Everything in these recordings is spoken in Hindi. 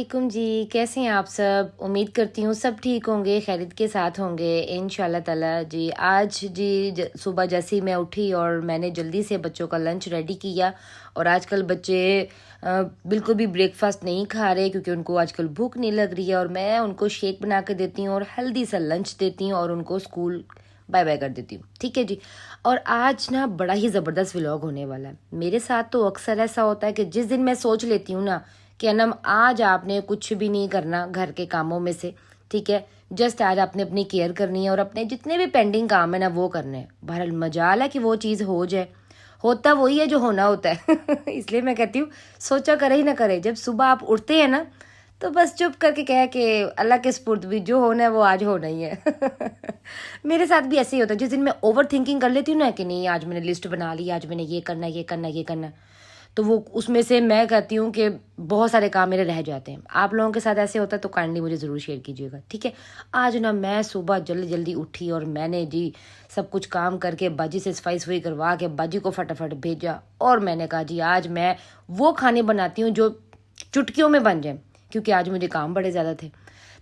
वालेकुम जी, कैसे हैं आप सब? उम्मीद करती हूँ सब ठीक होंगे, खैरियत के साथ होंगे इंशाल्लाह ताला जी। आज जी सुबह जैसे ही मैं उठी और मैंने जल्दी से बच्चों का लंच रेडी किया। और आजकल बच्चे बिल्कुल भी ब्रेकफास्ट नहीं खा रहे क्योंकि उनको आजकल भूख नहीं लग रही है, और मैं उनको शेक बना के देती हूँ और हेल्दी सा लंच देती हूँ और उनको स्कूल बाय बाय कर देती हूँ। ठीक है जी। और आज ना बड़ा ही ज़बरदस्त व्लॉग होने वाला है। मेरे साथ तो अक्सर ऐसा होता है कि जिस दिन मैं सोच लेती हूँ ना कि अनम आज आपने कुछ भी नहीं करना घर के कामों में से, ठीक है, जस्ट आज आपने अपनी केयर करनी है और अपने जितने भी पेंडिंग काम है ना वो करने हैं। बहरहाल मजाल है कि वो चीज़ हो जाए, होता वही है जो होना होता है इसलिए मैं कहती हूँ सोचा करे ही ना करे, जब सुबह आप उठते हैं ना तो बस चुप करके कह के अल्लाह के सुपुर्द भी, जो होना है वो आज होना ही है मेरे साथ भी ऐसे ही होता है। जिस दिन मैं ओवर थिंकिंग कर लेती हूँ ना कि नहीं आज मैंने लिस्ट बना ली, आज मैंने ये करना ये करना ये करना, तो वो उसमें से मैं कहती हूँ कि बहुत सारे काम मेरे रह जाते हैं। आप लोगों के साथ ऐसे होता है तो काइंडली मुझे ज़रूर शेयर कीजिएगा, ठीक है। आज ना मैं सुबह जल्दी जल्दी उठी और मैंने जी सब कुछ काम करके बाजी से सफाई सफाई करवा के बाजी को फटाफट भेजा। और मैंने कहा जी आज मैं वो खाने बनाती हूँ जो चुटकियों में बन जाए, क्योंकि आज मुझे काम बड़े ज़्यादा थे।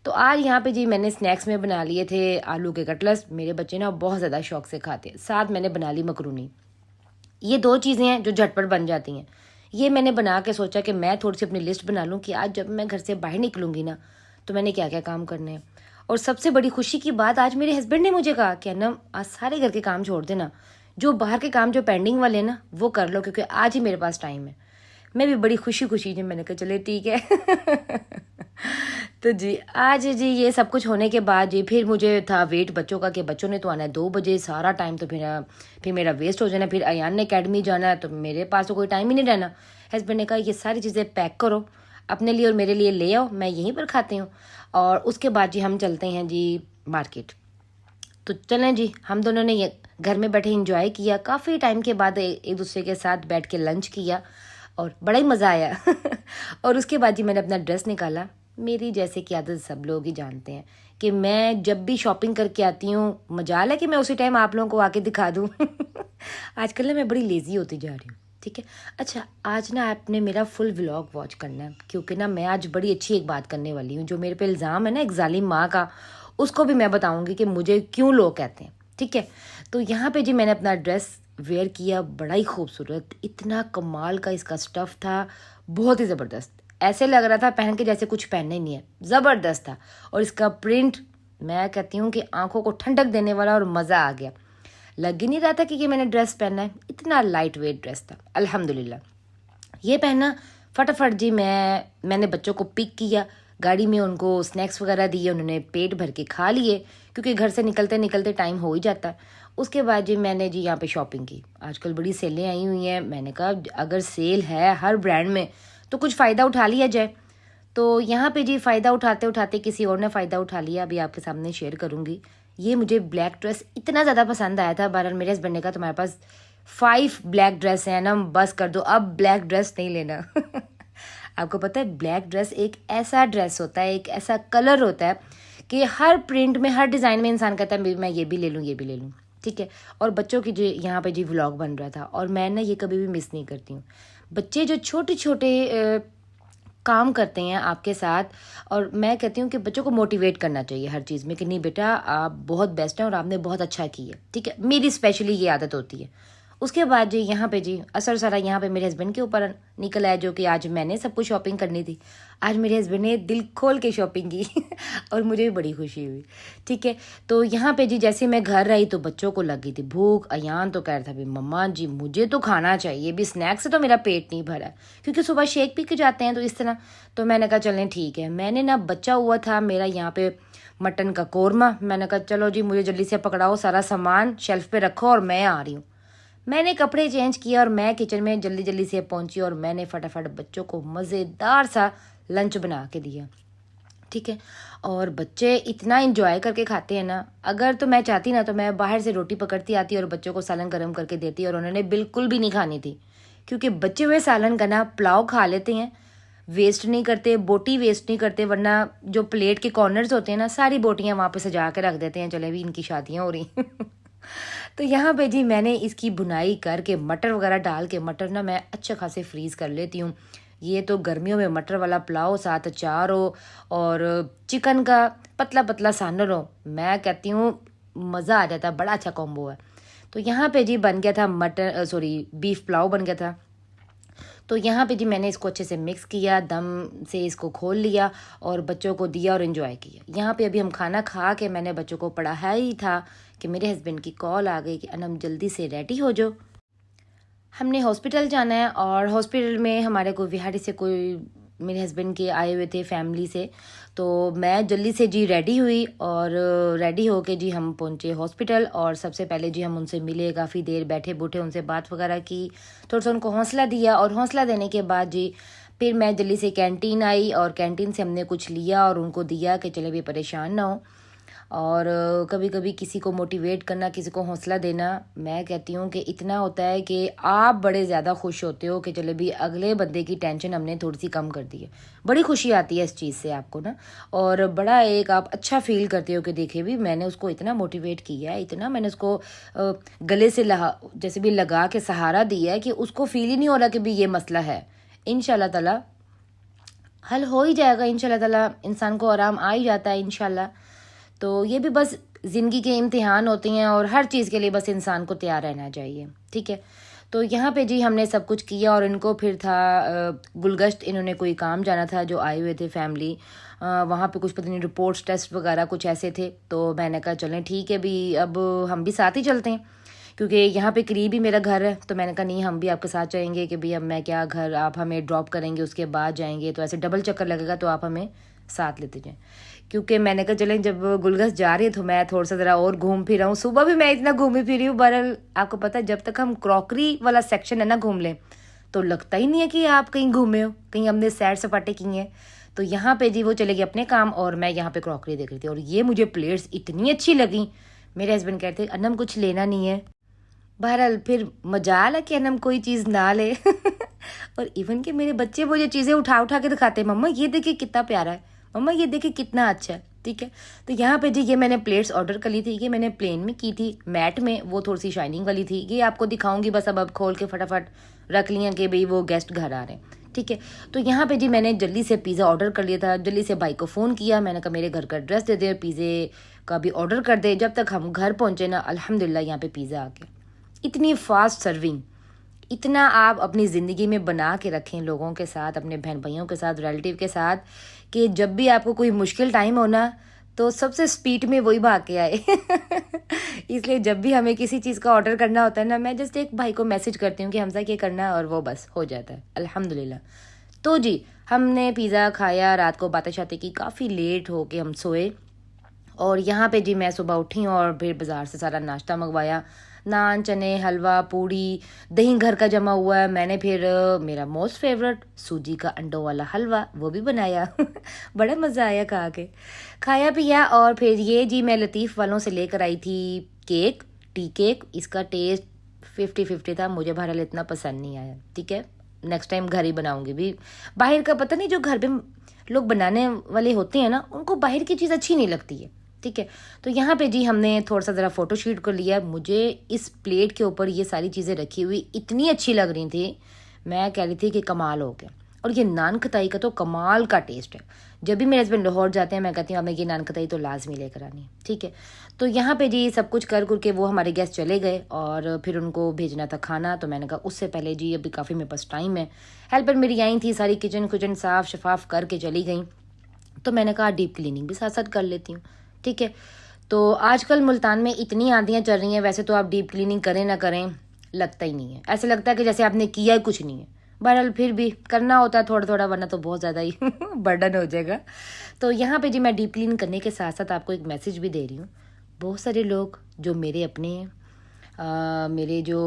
तो आज यहाँ पे जी मैंने स्नैक्स में बना लिए थे आलू के कटलेट्स। मेरे बच्चे ना बहुत ज़्यादा शौक से खाते हैं। साथ मैंने बना ली मकरूनी। ये दो चीज़ें हैं जो झटपट बन जाती हैं। ये मैंने बना के सोचा कि मैं थोड़ी सी अपनी लिस्ट बना लूँ कि आज जब मैं घर से बाहर निकलूँगी ना तो मैंने क्या क्या काम करने हैं। और सबसे बड़ी खुशी की बात, आज मेरे हस्बैंड ने मुझे कहा कि ना आज सारे घर के काम छोड़ देना, जो बाहर के काम जो पेंडिंग वाले ना वो कर लो क्योंकि आज ही मेरे पास टाइम है। मैं भी बड़ी खुशी खुशी जी मैंने कहा चले ठीक है तो जी आज जी ये सब कुछ होने के बाद जी फिर मुझे था वेट बच्चों का कि बच्चों ने तो आना है 2 बजे, सारा टाइम तो फिर मेरा वेस्ट हो जाना। फिर अयान ने अकेडमी जाना है तो मेरे पास तो कोई टाइम ही नहीं रहना। हस्बैंड ने कहा ये सारी चीज़ें पैक करो अपने लिए और मेरे लिए ले आओ, मैं यहीं पर खाती हूँ। और उसके बाद जी हम चलते हैं जी मार्केट। तो चलें जी, हम दोनों ने ये घर में बैठे इंजॉय किया, काफ़ी टाइम के बाद एक दूसरे के साथ बैठ के लंच किया और बड़ा ही मज़ा आया और उसके बाद जी मैंने अपना ड्रेस निकाला। मेरी जैसे की आदत सब लोग ही जानते हैं कि मैं जब भी शॉपिंग करके आती हूँ, मजाल है कि मैं उसी टाइम आप लोगों को आके दिखा दूँ आजकल ना मैं बड़ी लेज़ी होती जा रही हूँ, ठीक है। अच्छा आज ना आपने मेरा फुल व्लॉग वॉच करना है क्योंकि ना मैं आज बड़ी अच्छी एक बात करने वाली हूँ। जो मेरे पे इल्ज़ाम है ना एक जालिम माँ का, उसको भी मैं बताऊँगी कि मुझे क्यों लोग कहते हैं, ठीक है। तो यहाँ पे जी मैंने अपना ड्रेस वेयर किया, बड़ा ही खूबसूरत, इतना कमाल का इसका स्टफ़ था, बहुत ही ज़बरदस्त। ऐसे लग रहा था पहन के जैसे कुछ पहनना ही नहीं है, ज़बरदस्त था। और इसका प्रिंट मैं कहती हूँ कि आंखों को ठंडक देने वाला, और मज़ा आ गया। लग ही नहीं रहा था कि ये मैंने ड्रेस पहनना है, इतना लाइट वेट ड्रेस था अल्हम्दुलिल्लाह। ये पहना फटाफट जी मैंने बच्चों को पिक किया, गाड़ी में उनको स्नैक्स वगैरह दिए, उन्होंने पेट भर के खा लिए क्योंकि घर से निकलते निकलते टाइम हो ही जाता है। उसके बाद जी मैंने जी यहाँ पे शॉपिंग की। आजकल बड़ी सेलें आई हुई हैं, मैंने कहा अगर सेल है हर ब्रांड में तो कुछ फ़ायदा उठा लिया जाए। तो यहाँ पे जी फ़ायदा उठाते उठाते किसी और ने फ़ायदा उठा लिया, अभी आपके सामने शेयर करूँगी। ये मुझे ब्लैक ड्रेस इतना ज़्यादा पसंद आया था। बहरहाल मेरे हस्बैंड ने कहा तुम्हारे पास 5 ब्लैक ड्रेस हैं ना, बस कर दो, अब ब्लैक ड्रेस नहीं लेना आपको पता है ब्लैक ड्रेस एक ऐसा ड्रेस होता है, एक ऐसा कलर होता है कि हर प्रिंट में हर डिज़ाइन में इंसान कहता है मैं ये भी ले लूँ ये भी ले लूँ, ठीक है। और बच्चों की जो यहाँ पे जी व्लॉग बन रहा था, और मैं ना ये कभी भी मिस नहीं करती हूँ। बच्चे जो छोटे छोटे काम करते हैं आपके साथ, और मैं कहती हूँ कि बच्चों को मोटिवेट करना चाहिए हर चीज़ में कि नहीं बेटा आप बहुत बेस्ट हैं और आपने बहुत अच्छा किया, ठीक है। मेरी स्पेशली ये आदत होती है। उसके बाद जी यहाँ पे जी असर सारा यहाँ पे मेरे हस्बैंड के ऊपर निकल आया, जो कि आज मैंने सब कुछ शॉपिंग करनी थी। आज मेरे हस्बैंड ने दिल खोल के शॉपिंग की और मुझे भी बड़ी खुशी हुई, ठीक है। तो यहाँ पे जी जैसे मैं घर आई तो बच्चों को लगी थी भूख। अयान तो कह रहा था भाई मम्मा जी मुझे तो खाना चाहिए, भी स्नैक्स से तो मेरा पेट नहीं भरा, क्योंकि सुबह शेक पी के जाते हैं तो इस तरह। तो मैंने कहा चलें ठीक है। मैंने ना बचा हुआ था मेरा यहाँ पे मटन का कौरमा, मैंने कहा चलो जी मुझे जल्दी से पकड़ाओ, सारा सामान शेल्फ पे रखो और मैं आ रही हूँ। मैंने कपड़े चेंज किया और मैं किचन में जल्दी जल्दी से पहुंची और मैंने फटाफट बच्चों को मज़ेदार सा लंच बना के दिया, ठीक है। और बच्चे इतना इंजॉय करके खाते हैं ना, अगर तो मैं चाहती ना तो मैं बाहर से रोटी पकड़ती आती और बच्चों को सालन गर्म करके देती, और उन्होंने बिल्कुल भी नहीं खानी थी क्योंकि बचे हुए सालन का ना पुलाव खा लेते हैं, वेस्ट नहीं करते, बोटी वेस्ट नहीं करते, वरना जो प्लेट के कॉर्नर्स होते हैं ना सारी बोटियाँ वहाँ पे सजा के रख देते हैं, चले भी इनकी शादियाँ हो रही तो यहाँ पे जी मैंने इसकी भुनाई करके मटर वगैरह डाल के, मटर ना मैं अच्छे खासे फ्रीज़ कर लेती हूँ ये तो गर्मियों में मटर वाला पुलाव साथ अचार हो और चिकन का पतला पतला सांभर हो, मैं कहती हूँ मज़ा आ जाता है, बड़ा अच्छा कॉम्बो है। तो यहाँ पे जी बन गया था बीफ पुलाव बन गया था। तो यहाँ पे जी मैंने इसको अच्छे से मिक्स किया, दम से इसको खोल लिया और बच्चों को दिया और इन्जॉय किया। यहाँ पे अभी हम खाना खा के मैंने बच्चों को पढ़ाया ही था कि मेरे हस्बैंड की कॉल आ गई कि अनम जल्दी से रेडी हो जाओ, हमने हॉस्पिटल जाना है। और हॉस्पिटल में हमारे कोई बिहारी से कोई मेरे हस्बैंड के आए हुए थे फैमिली से, तो मैं जल्दी से जी रेडी हुई और रेडी होके जी हम पहुंचे हॉस्पिटल। और सबसे पहले जी हम उनसे मिले, काफ़ी देर बैठे बूठे उनसे बात वगैरह की, थोड़ा सा उनको हौसला दिया। और हौसला देने के बाद जी फिर मैं जल्दी से कैंटीन आई और कैंटीन से हमने कुछ लिया और उनको दिया कि चले भी परेशान ना हो। और कभी कभी किसी को मोटिवेट करना, किसी को हौसला देना, मैं कहती हूँ कि इतना होता है कि आप बड़े ज़्यादा खुश होते हो कि चले भी अगले बंदे की टेंशन हमने थोड़ी सी कम कर दी है। बड़ी खुशी आती है इस चीज़ से आपको ना, और बड़ा एक आप अच्छा फील करते हो कि देखे भी मैंने उसको इतना मोटिवेट किया है, इतना मैंने उसको गले से जैसे भी लगा के सहारा दिया है कि उसको फील ही नहीं हो रहा कि भी ये मसला है। इंशाल्लाह ताला हल हो ही जाएगा, इंशाल्लाह ताला इंसान को आराम आ ही जाता है इंशाल्लाह। तो ये भी बस ज़िंदगी के इम्तिहान होते हैं और हर चीज़ के लिए बस इंसान को तैयार रहना चाहिए, ठीक है। तो यहाँ पे जी हमने सब कुछ किया और इनको फिर था गुलगश्त, इन्होंने कोई काम जाना था जो आए हुए थे फैमिली, वहाँ पे कुछ पता नहीं रिपोर्ट्स टेस्ट वगैरह कुछ ऐसे थे। तो मैंने कहा चलें ठीक है भी, अब हम भी साथ ही चलते हैं क्योंकि यहाँ पे करीब ही मेरा घर है। तो मैंने कहा नहीं हम भी आपके साथ जाएंगे कि भाई अब मैं क्या घर, आप हमें ड्रॉप करेंगे उसके बाद जाएंगे, तो ऐसे डबल चक्कर लगेगा, तो आप हमें साथ लेते जाएं। क्योंकि मैंने कहा चलें जब गुलगश्त जा रही है तो मैं थोड़ा सा ज़रा और घूम फिर हूँ। सुबह भी मैं इतना घूमी फिरी हूँ, बहरहाल आपको पता है जब तक हम क्रॉकरी वाला सेक्शन है ना घूम लें तो लगता ही नहीं है कि आप कहीं घूमे हो, कहीं हमने सैर सपाटे की हैं। तो यहाँ पे जी वो चले गए अपने काम और मैं यहाँ पे क्रॉकरी देख रही थी और ये मुझे प्लेट्स इतनी अच्छी लगी। मेरे हस्बैंड कहते अनम कुछ लेना नहीं है, बहरहाल फिर मजाल है कि अनम कोई चीज़ ना ले और इवन कि मेरे बच्चे वो जो चीज़ें उठा उठा के दिखाते हैं, मम्मा ये देखिए कितना प्यारा है, मम्मा ये देखिए कितना अच्छा है, ठीक है। तो यहाँ पे जी ये मैंने प्लेट्स ऑर्डर कर ली थी, ये मैंने प्लेन में की थी, मैट में, वो थोड़ी सी शाइनिंग वाली थी। ये आपको दिखाऊंगी बस, अब खोल के फटाफट रख लिया कि भाई वो गेस्ट घर आ रहे हैं, ठीक है। तो यहाँ पे जी मैंने जल्दी से पिज़्ज़ा ऑर्डर कर लिया था, जल्दी से भाई को फ़ोन किया, मैंने कहा मेरे घर का एड्रेस दे दे और पिज़्ज़े का भी ऑर्डर कर दे। जब तक हम घर पहुँचे ना अल्हम्दुलिल्लाह यहाँ पे पिज़्ज़ा आ गया। इतनी फास्ट सर्विंग, इतना आप अपनी ज़िंदगी में बना के रखें लोगों के साथ, अपने बहन भाइयों के साथ, रिलेटिव के साथ, कि जब भी आपको कोई मुश्किल टाइम हो ना तो सबसे स्पीड में वही भाग के आए इसलिए जब भी हमें किसी चीज़ का ऑर्डर करना होता है ना, मैं जस्ट एक भाई को मैसेज करती हूँ कि हमसा क्या करना है और वो बस हो जाता है अल्हम्दुलिल्लाह। तो जी हमने पिज़्ज़ा खाया, रात को बातें शातें की, काफ़ी लेट हो के हम सोए। और यहाँ पे जी मैं सुबह उठी और फिर बाज़ार से सारा नाश्ता मंगवाया, नान, चने, हलवा, पूड़ी, दही घर का जमा हुआ है। मैंने फिर मेरा मोस्ट फेवरेट सूजी का अंडों वाला हलवा वो भी बनाया बड़ा मज़ा आया खा के, खाया पिया। और फिर ये जी मैं लतीफ़ वालों से लेकर आई थी केक, टी केक। इसका टेस्ट 50-50 था, मुझे बहरहाल इतना पसंद नहीं आया, ठीक है। नेक्स्ट टाइम घर ही बनाऊंगी भी, बाहर का पता नहीं, जो घर पे लोग बनाने वाले होते हैं ना उनको बाहर की चीज़ अच्छी नहीं लगती है, ठीक है। तो यहाँ पे जी हमने थोड़ा सा ज़रा फ़ोटो शूट कर लिया। मुझे इस प्लेट के ऊपर ये सारी चीज़ें रखी हुई इतनी अच्छी लग रही थी, मैं कह रही थी कि कमाल हो गया। और ये नान खताई का तो कमाल का टेस्ट है। जब भी मेरे हस्बैंड लाहौर जाते हैं मैं कहती हूँ हमें ये नान खताई तो लाजमी लेकर आनी है, ठीक है। तो यहाँ पे जी सब कुछ कर के वो हमारे गेस्ट चले गए और फिर उनको भेजना था खाना। तो मैंने कहा उससे पहले जी अभी काफ़ी मेरे पास टाइम है, हेल्पर मेरी आई थी, सारी किचन साफ़ शफाफ करके चली गई। तो मैंने कहा डीप क्लीनिंग भी साथ साथ कर लेती हूँ, ठीक है। तो आजकल मुल्तान में इतनी आंधियाँ चल रही हैं, वैसे तो आप डीप क्लीनिंग करें ना करें लगता ही नहीं है, ऐसे लगता है कि जैसे आपने किया ही कुछ नहीं है। बहरहाल फिर भी करना होता है थोड़ा थोड़ा, वरना तो बहुत ज़्यादा ही बर्डन हो जाएगा। तो यहाँ पे जी मैं डीप क्लीन करने के साथ साथ आपको एक मैसेज भी दे रही हूँ। बहुत सारे लोग जो मेरे अपने हैं, मेरे जो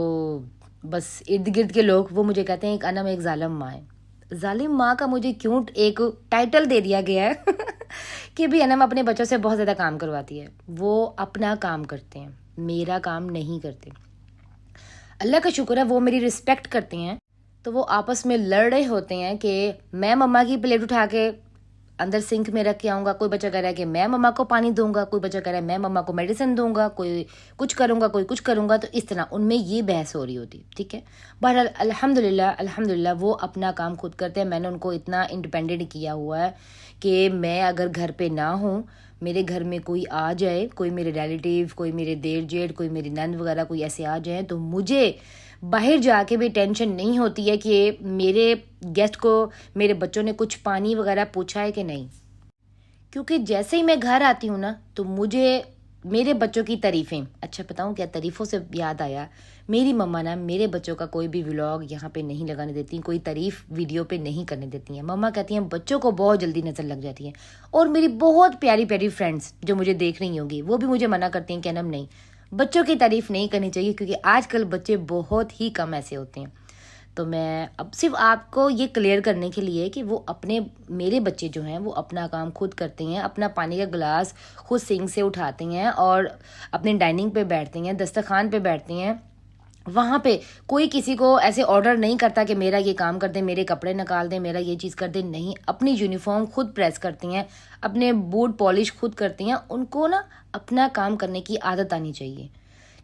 बस इर्द गिर्द के लोग, वो मुझे कहते हैं एक अनम एक जालिम माँ है। जालिम माँ का मुझे क्यों एक टाइटल दे दिया गया है कि भी अनम अपने बच्चों से बहुत ज़्यादा काम करवाती है। वो अपना काम करते हैं, मेरा काम नहीं करते। अल्लाह का शुक्र है वो मेरी रिस्पेक्ट करते हैं। तो वो आपस में लड़ रहे होते हैं कि मैं मम्मा की प्लेट उठा के अंदर सिंक में रख के आऊँगा, कोई बच्चा कह रहा है कि मैं मम्मा को पानी दूंगा, कोई बच्चा कह रहा है मैं मम्मा को मेडिसिन दूंगा, कोई कुछ करूँगा कोई कुछ करूँगा। तो इस तरह उनमें ये बहस हो रही होती, ठीक है। बहरहाल अल्हम्दुलिल्लाह अल्हम्दुलिल्लाह वो अपना काम खुद करते हैं। मैंने उनको इतना इंडिपेंडेंट किया हुआ है कि मैं अगर घर पे ना हूँ, मेरे घर में कोई आ जाए, कोई मेरे रिलेटिव, कोई मेरे देर जेठ, कोई मेरी नंद वगैरह कोई ऐसे आ जाए, तो मुझे बाहर जाके भी टेंशन नहीं होती है कि मेरे गेस्ट को मेरे बच्चों ने कुछ पानी वगैरह पूछा है कि नहीं। क्योंकि जैसे ही मैं घर आती हूँ ना, तो मुझे मेरे बच्चों की तारीफ़ें, अच्छा बताऊँ क्या, तारीफ़ों से याद आया, मेरी मम्मा ना मेरे बच्चों का कोई भी व्लॉग यहाँ पे नहीं लगाने देती, कोई तारीफ़ वीडियो पे नहीं करने देती हैं। मम्मा कहती हैं बच्चों को बहुत जल्दी नज़र लग जाती है। और मेरी बहुत प्यारी प्यारी फ्रेंड्स जो मुझे देख रही होंगी वो भी मुझे मना करती हैं कि अनम नहीं, बच्चों की तारीफ़ नहीं करनी चाहिए, क्योंकि आजकल बच्चे बहुत ही कम ऐसे होते हैं। तो मैं अब सिर्फ आपको ये क्लियर करने के लिए कि वो अपने, मेरे बच्चे जो हैं वो अपना काम खुद करते हैं, अपना पानी का गिलास खुद सिंक से उठाते हैं और अपने डाइनिंग पे बैठते हैं, दस्तरखान पे बैठते हैं। वहाँ पे कोई किसी को ऐसे ऑर्डर नहीं करता कि मेरा ये काम कर दे, मेरे कपड़े निकाल दे, मेरा ये चीज़ कर दे। नहीं, अपनी यूनिफॉर्म खुद प्रेस करती हैं, अपने बूट पॉलिश खुद करती हैं। उनको ना अपना काम करने की आदत आनी चाहिए,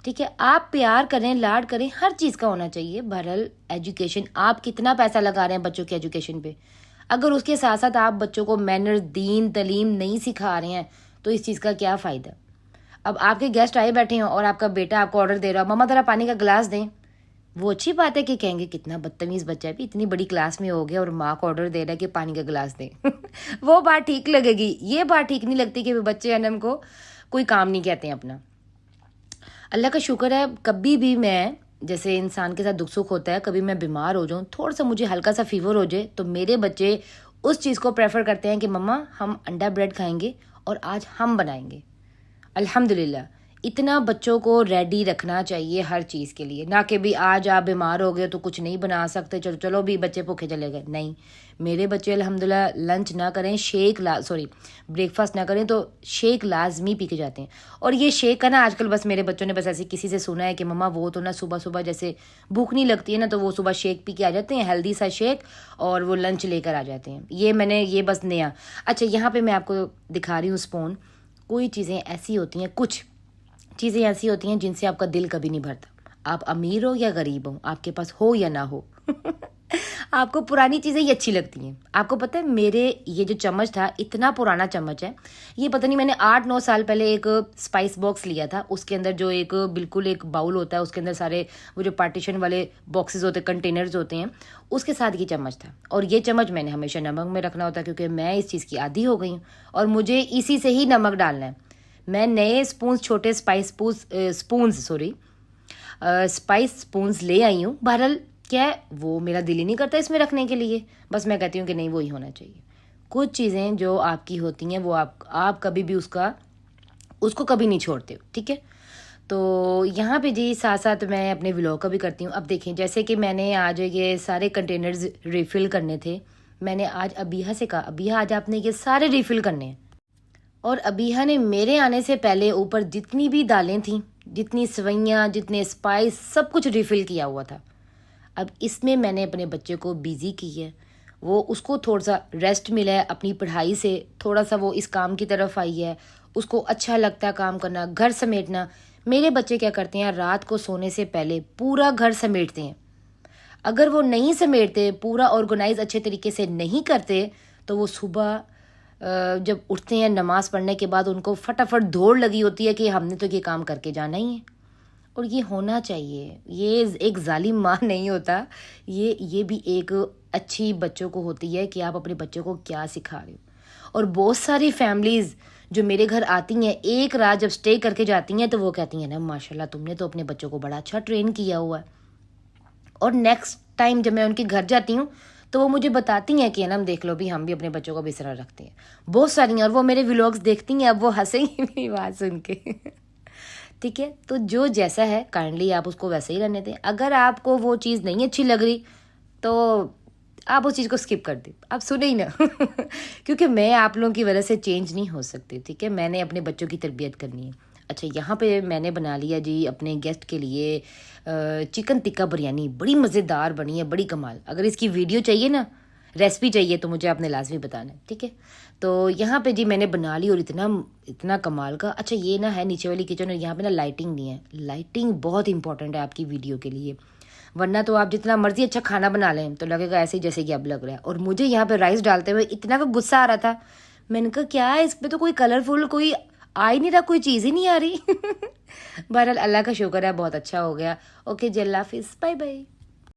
ठीक है। आप प्यार करें, लाड करें, हर चीज़ का होना चाहिए। बहरहाल एजुकेशन, आप कितना पैसा लगा रहे हैं बच्चों के एजुकेशन पे, अगर उसके साथ साथ आप बच्चों को मैनर्स, दीन तलीम नहीं सिखा रहे हैं तो इस चीज़ का क्या फ़ायदा। अब आपके गेस्ट आए बैठे हैं और आपका बेटा आपको ऑर्डर दे रहा है, मम्मा ज़रा पानी का गिलास दें, वो अच्छी बात है कि कहेंगे कितना बदतमीज़ बच्चा है, भी इतनी बड़ी क्लास में हो गया और माँ को ऑर्डर दे रहा है कि पानी का गिलास दें। वो बात ठीक लगेगी, ये बात ठीक नहीं लगती कि बच्चे अनम को कोई काम नहीं कहते हैं अपना। अल्लाह का शुक्र है, कभी भी मैं, जैसे इंसान के साथ दुख सुख होता है, कभी मैं बीमार हो जाऊँ, थोड़ा सा मुझे हल्का सा फीवर हो जाए, तो मेरे बच्चे उस चीज़ को प्रेफर करते हैं कि मम्मा हम अंडा ब्रेड खाएंगे और आज हम बनाएंगे। अल्हम्दुलिल्लाह, इतना बच्चों को रेडी रखना चाहिए हर चीज़ के लिए, ना कि भी आज आप बीमार हो गए तो कुछ नहीं बना सकते, चलो चलो भी बच्चे भूखे चले गए। नहीं, मेरे बच्चे अल्हम्दुलिल्लाह लंच ना करें, ब्रेकफास्ट ना करें तो शेक लाजमी पी के जाते हैं। और ये शेक का ना आजकल बस मेरे बच्चों ने बस ऐसे किसी से सुना है कि मम्मा वो तो ना सुबह सुबह जैसे भूख नहीं लगती है ना, तो वो सुबह शेक पी के आ जाते हैं, हेल्दी सा शेक, और वो लंच लेकर आ जाते हैं। ये मैंने ये बस नया। अच्छा, यहाँ पर मैं आपको दिखा रही हूँ स्पून। कोई चीज़ें ऐसी होती हैं, कुछ चीज़ें ऐसी होती हैं जिनसे आपका दिल कभी नहीं भरता। आप अमीर हो या गरीब हो, आपके पास हो या ना हो, आपको पुरानी चीज़ें ही अच्छी लगती हैं। आपको पता है, मेरे ये जो चम्मच था, इतना पुराना चम्मच है, ये पता नहीं मैंने 8-9 साल पहले एक स्पाइस बॉक्स लिया था। उसके अंदर जो एक बिल्कुल एक बाउल होता है, उसके अंदर सारे वो जो पार्टीशन वाले बॉक्सेस होते हैं, कंटेनर्स होते हैं, उसके साथ ये चम्मच था। और ये चम्मच मैंने हमेशा नमक में रखना होता है, क्योंकि मैं इस चीज़ की आदी हो गई हूँ और मुझे इसी से ही नमक डालना है। मैं नए स्पून, छोटे स्पाइस स्पून्स ले आई हूँ। बहरहाल क्या है, वो मेरा दिल ही नहीं करता इसमें रखने के लिए, बस मैं कहती हूँ कि नहीं, वो ही होना चाहिए। कुछ चीज़ें जो आपकी होती हैं वो आप कभी भी उसको कभी नहीं छोड़ते हो, ठीक है। तो यहाँ पे जी साथ साथ मैं अपने व्लॉग का भी करती हूँ। अब देखें, जैसे कि मैंने आज ये सारे कंटेनर्स रिफ़िल करने थे, मैंने आज अबीहा से कहा, अबीहा आज आपने ये सारे रिफ़िल करने हैं। और अबीहा ने मेरे आने से पहले ऊपर जितनी भी दालें थीं, जितनी सवैयाँ, जितने स्पाइस, सब कुछ रिफ़िल किया हुआ था। अब इसमें मैंने अपने बच्चे को बिज़ी की है, वो उसको थोड़ा सा रेस्ट मिला है अपनी पढ़ाई से, थोड़ा सा वो इस काम की तरफ आई है, उसको अच्छा लगता है काम करना, घर समेटना। मेरे बच्चे क्या करते हैं, रात को सोने से पहले पूरा घर समेटते हैं। अगर वो नहीं समेटते, पूरा ऑर्गेनाइज अच्छे तरीके से नहीं करते, तो वो सुबह जब उठते हैं नमाज़ पढ़ने के बाद, उनको फटाफट दौड़ लगी होती है कि हमने तो ये काम करके जाना ही है। और ये होना चाहिए, ये एक जालिम माँ नहीं होता, ये भी एक अच्छी बच्चों को होती है कि आप अपने बच्चों को क्या सिखा रहे हो। और बहुत सारी फैमिलीज़ जो मेरे घर आती हैं, एक रात जब स्टे करके जाती हैं, तो वो कहती हैं ना माशाल्लाह तुमने तो अपने बच्चों को बड़ा अच्छा ट्रेन किया हुआ है। और नेक्स्ट टाइम जब मैं उनके घर जाती हूँ तो वो मुझे बताती हैं कि ना देख लो भी, हम भी अपने बच्चों को इस तरह रखते हैं। बहुत सारी हैं, और वो मेरे व्लॉग्स देखती हैं, अब वो हंसेंगी मेरी बात सुन के। ठीक है, तो जो जैसा है काइंडली आप उसको वैसे ही रहने दें। अगर आपको वो चीज़ नहीं अच्छी लग रही तो आप उस चीज़ को स्किप कर दें, आप सुने ही ना। क्योंकि मैं आप लोगों की वजह से चेंज नहीं हो सकती, ठीक है। मैंने अपने बच्चों की तरबियत करनी है। अच्छा, यहाँ पे मैंने बना लिया जी अपने गेस्ट के लिए चिकन टिक्का बिरयानी, बड़ी मज़ेदार बनी है, बड़ी कमाल। अगर इसकी वीडियो चाहिए ना, रेसिपी चाहिए तो मुझे आपने लाजमी बताना है, ठीक है। तो यहाँ पे जी मैंने बना ली और इतना इतना कमाल का। अच्छा ये ना है नीचे वाली किचन और यहाँ पे ना लाइटिंग नहीं है। लाइटिंग बहुत इंपॉर्टेंट है आपकी वीडियो के लिए, वरना तो आप जितना मर्जी अच्छा खाना बना लें तो लगेगा ऐसे ही जैसे कि अब लग रहा है। और मुझे यहाँ पे राइस डालते हुए इतना का गुस्सा आ रहा था, मैंने कहा क्या है इस पे, तो कोई कलरफुल कोई आ ही नहीं रहा, कोई चीज़ ही नहीं आ रही। बहरहाल अल्लाह का शुक्र है बहुत अच्छा हो गया। ओके जी, अल्लाह हाफिज़, बाय बाय।